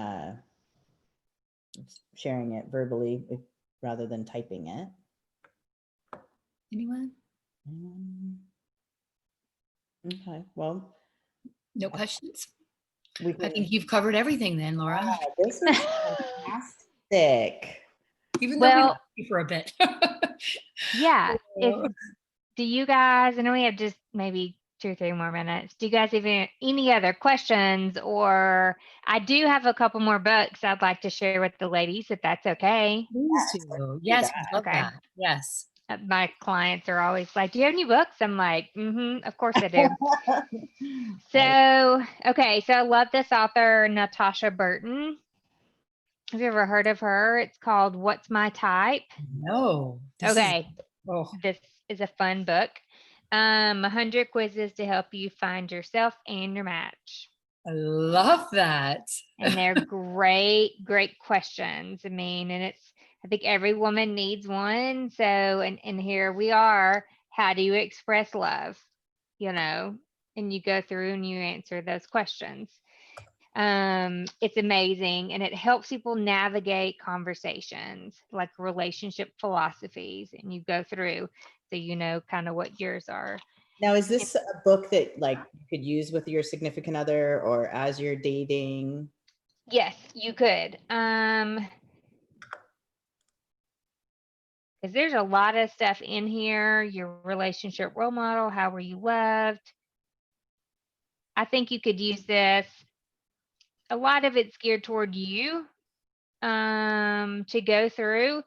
sharing it verbally rather than typing it. Anyone? Okay, well, no questions. I think you've covered everything then, Laura. This was fantastic. Even though we left you for a bit. Yeah. Do you guys, I know we have just maybe 2 or 3 more minutes. Do you guys have any other questions? Or I do have a couple more books I'd like to share with the ladies, if that's okay. Please do. Yes, we love that. Yes. My clients are always like, do you have any books? I'm like, of course I do. So, okay. So I love this author, Natasha Burton. Have you ever heard of her? It's called What's My Type? No. This is a fun book. 100 quizzes to help you find yourself and your match. I love that. And they're great, great questions. I mean, and I think every woman needs one. So, and here we are. How do you express love? And you go through and you answer those questions. It's amazing, and it helps people navigate conversations, like relationship philosophies, and you go through so you know kind of what yours are. Now, is this a book that like you could use with your significant other or as you're dating? Yes, you could. Because there's a lot of stuff in here. Your relationship role model, how were you loved? I think you could use this. A lot of it's geared toward you to go through,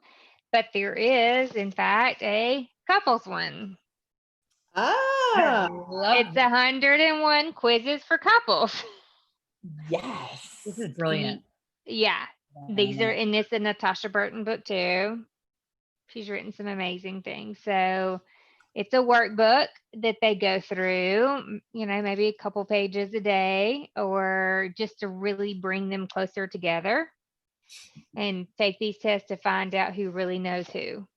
but there is, in fact, a couples one. Ah, love It's 101 quizzes for couples. yes. this is brilliant. Yeah. These are, and it's a Natasha Burton book too. She's written some amazing things. So it's a workbook that they go through, maybe a couple pages a day, or just to really bring them closer together and take these tests to find out who really knows who.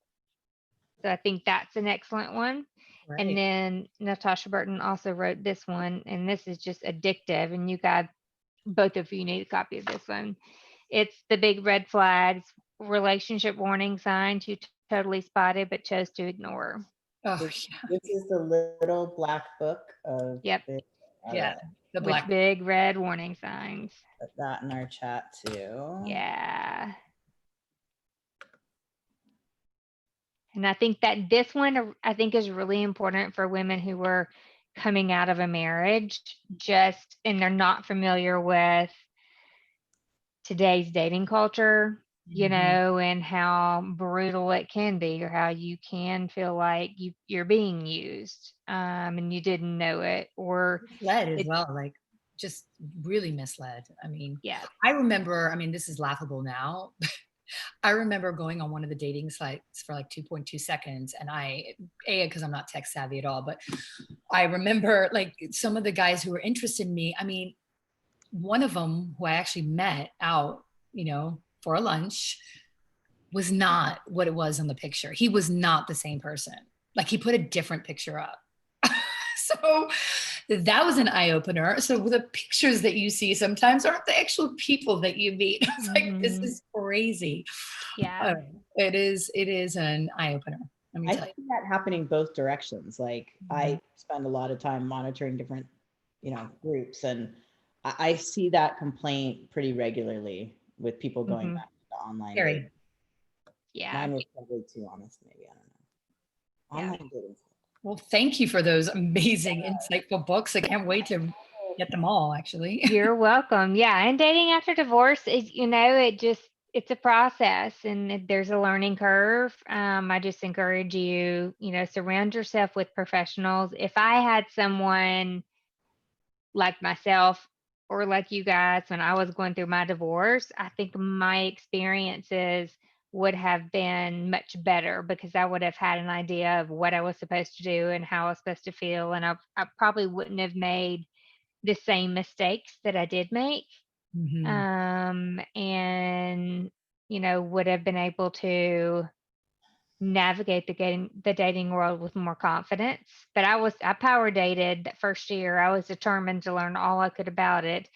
So I think that's an excellent one. Right. And then Natasha Burton also wrote this one, and this is just addictive. And you guys, both of you need a copy of this one. It's The Big Red Flags, Relationship Warning Signs You Totally Spotted But Chose to Ignore. Oh, This yeah. is the little black book of Yep. Yeah. The With black. big red warning signs. Put that in our chat too. Yeah. And I think that this one, I think, is really important for women who are coming out of a marriage and they're not familiar with today's dating culture, Mhm. and how brutal it can be, or how you can feel like you're being used, and you didn't know it, or Misled as it, well, like just really misled. I mean, yeah. I remember, this is laughable now. I remember going on one of the dating sites for like 2.2 seconds, and because I'm not tech savvy at all, but I remember like some of the guys who were interested in me. One of them who I actually met out, for a lunch, was not what it was on the picture. He was not the same person. Like, he put a different picture up. So that was an eye opener. So the pictures that you see sometimes aren't the actual people that you meet. I was like, this is crazy. Yeah. It is an eye opener. Let me I tell you. see that happening both directions. Like I Mhm. spend a lot of time monitoring different, groups, and I see that complaint pretty regularly with people going back to online dating. Scary. Yeah. Mine was probably too honest, maybe. I don't know. Yeah. Online dating. Well, thank you for those amazing, insightful books. I can't wait to get them all, actually. You're welcome. Yeah. And dating after divorce is, it's a process, and there's a learning curve. I just encourage you, surround yourself with professionals. If I had someone like myself or like you guys when I was going through my divorce, I think my experiences would have been much better, because I would have had an idea of what I was supposed to do and how I was supposed to feel. And I probably wouldn't have made the same mistakes that I did make. Mhm. And, would have been able to navigate the dating world with more confidence. But I power dated that first year. I was determined to learn all I could about it.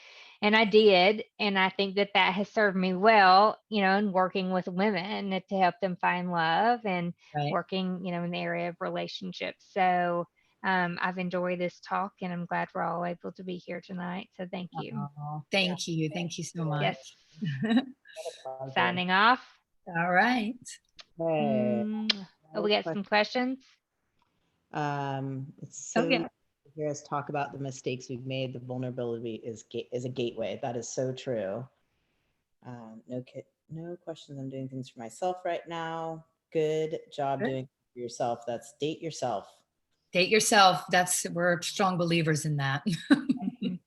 And I did. And I think that has served me well, in working with women to help them find love, and Right. working, in the area of relationships. So I've enjoyed this talk, and I'm glad we're all able to be here tonight. So thank you. Oh, thank you. Thank you so Yes. much. Signing off. All right. Hey, Oh, we got some questions. it's Oh, so yeah. to hear us talk about the mistakes we've made. The vulnerability is a gateway. That is so true. No questions. I'm doing things for myself right now. Good job Good. doing it for yourself. That's date yourself. Date yourself. We're strong believers in that. Mhm.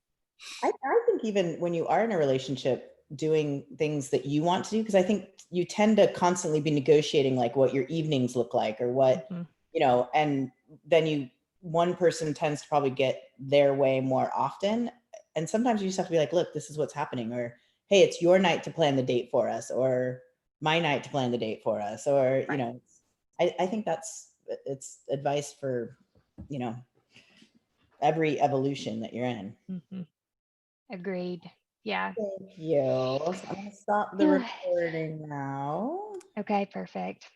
I think even when you are in a relationship, doing things that you want to do, because I think you tend to constantly be negotiating like what your evenings look like, or what, Mhm. and then one person tends to probably get their way more often. And sometimes you just have to be like, look, this is what's happening, or, hey, it's your night to plan the date for us, or my night to plan the date for us, or, Right. I think it's advice for, every evolution that you're in. Mhm. Agreed. Yeah. Thank you. So I'm going to stop the recording now. Okay, perfect.